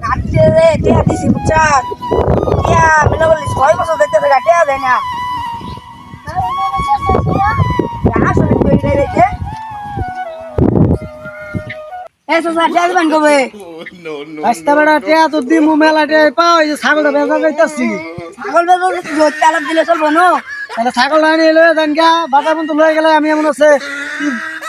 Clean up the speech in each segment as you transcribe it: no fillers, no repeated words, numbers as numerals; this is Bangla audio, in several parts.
কাটছে রে টিয়া দিছি বুঝছা টিয়া মিলে বলি 6 বছর দেখতে দেখা টিয়া দেয় না আসলে কই রে রে এসো স্যার টিয়া দিবেন কবে রাস্তা বেড়া টিয়া তো দিমু মেলা টিয়া পাও এই যে ছাগলটা বেচা যাইতাছি ছাগল বেজল জোর তালাব দিলে চলবো না তাহলে ছাগল আনি লয়ে যান গা বাজার পর্যন্ত লয়ে গেলে আমি এমন আছে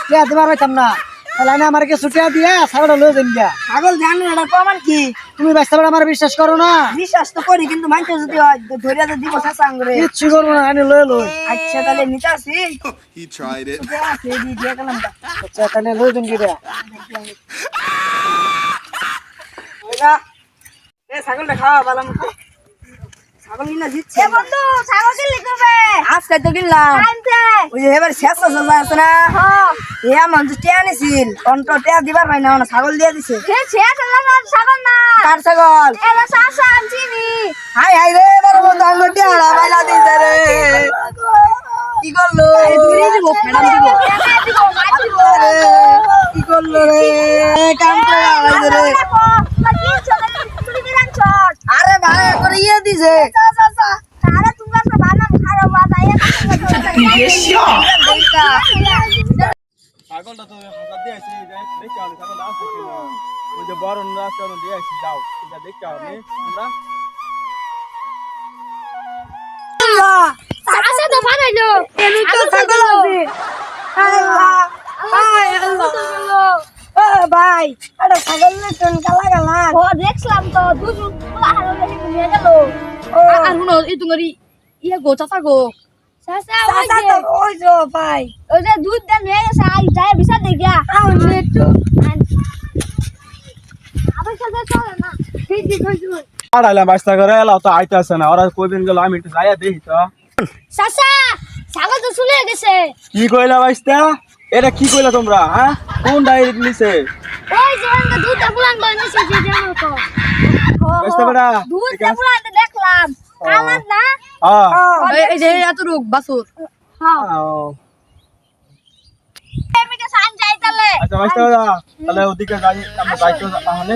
টিয়া দিবার পাইতাম না তাহলে আমি আমার কিছু টিয়া দিয়া ছাগলটা লয়ে যান গা ছাগল জানি এটা প্রমাণ কি তুমি রাস্তা বেড়া আমার বিশ্বাস করো না বিশ্বাস তো করি কিন্তু মানতে যদি হয় ধরিয়া তো দিব সাসাং করে কিচ্ছু করবো না আনি লয়ে লই আচ্ছা তাহলে নিতে আসি He tried it. আছে দি দিয়ে গেলাম আচ্ছা তাহলে লয়ে যান গিয়া ওইগা এ ছাগলটা খাওয়া ভালো মতো ছাগল কিনা দিচ্ছে এ বন্ধু ছাগল কিনলি কবে আজকে তো কিনলাম ওই যে এবার শেষ সাজা আছে না হ্যাঁ এ আমার তো টিয়া নিছিল কন্ট টিয়া দিবার পাই না ছাগল দিয়ে দিছে শেষ ছাগল না কার ছাগল এলা সাসা আনছিনি হাই হাই রে এবার বন্ধু আমার টিয়া বাইলা দিছে রে কি করলো দূরে দিব ম্যাডাম দিব কি করলো রে কাম করে আইছে রে আরে ভাই করে ইয়ে দিছে ছাগলটা তো হাজার দিয়ে আসি দেখতে হবে ছাগলটা আছে কিনা ওই যে বড় রাস্তা দিয়ে আসি যাও এটা দেখতে হবে তোমরা সাসা তো বানাইলো এমনি তো ছাগল আছে আল্লাহ আয় আল্লাহ ও ভাই আরে ছাগল না টন কালা কালা ও দেখলাম তো দুজু হারো দেখে নিয়ে গেল আর হুনো ইতুঙ্গরি ইয়া গো চাচা গো সাসা সাসা তো ওই যে ভাই ওই যে দুধ দেন নিয়ে গেছে আই যায় বিচার দেখিয়া আউন একটু আবার সাথে চলে না ঠিক ঠিক হইছে আড়াইলাম বাস্তা করে এলাও তো আইতে আসে না ওরা কইদিন গেল আমি একটু যাইয়া দেখি তো সাসা ছাগল তো শুনে গেছে কি কইলা বাস্তা এটা কি কইলা তোমরা হ্যাঁ কোন ডাইরেক্ট নিছে ওই যে আমরা দুধটা পুরান করে নিছে যে জানো তো বাস্তা বেটা দুধটা পুরান দেখলাম কালার না হ্যাঁ এই যে এত রোগ বাসুর হ্যাঁ এমিকে সান যাই তালে আচ্ছা বাস্তা বেটা তাহলে ওদিকে যাই আমরা যাইতো তাহলে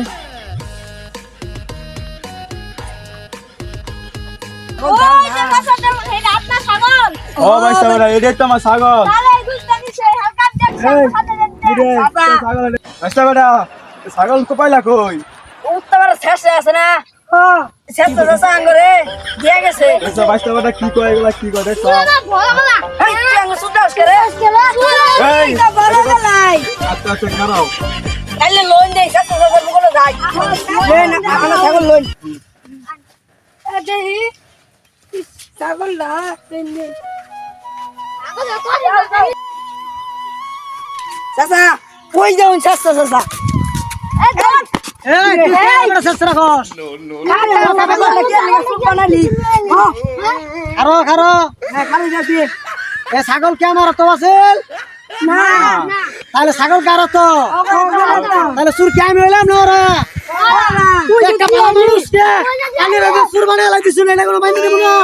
ওই যে বাসাতে হেডা আপনার ছাগল ও বাস্তা বেটা এটাই তো আমার ছাগল তালে এই দুধটা নিছে হালকা দেখছে এই, সাথে কিরে, দেখতে তোর ছাগল বাস্তা বেটা ছাগল তো পাইলা কই উত্তর শেষ আছে না শেষ তো সাসাং করে দিয়ে গেছে আচ্ছা বাস্তা বেটা কি কয় এগুলা কি করে দেখো না ভোলা ভোলা এই তুই আঙ্গ সুদাস করে এই এটা বড় গলাই আচ্ছা আচ্ছা দাঁড়াও তাইলে লোন দেই শেষ তো সাসাং মুখে যাই লে না আমার ছাগল লোন এই ছাগল না তেনে সাসা কই যাউন শেষ তো সাসা এই তুই ক্যামেরা শেষ রাখস No, no, না ছাগল লাগে লাগে সুপ বানালি খারো খারো খালি যাবি এ ছাগল ক্যামেরা তো আছে না তাহলে ছাগল কারো তো তাহলে সুর কে আমি হইলাম না ওরা একটা মানুষ কে আমি সুর বানায় লাগতেছিল না কোনো মাইনে দেব না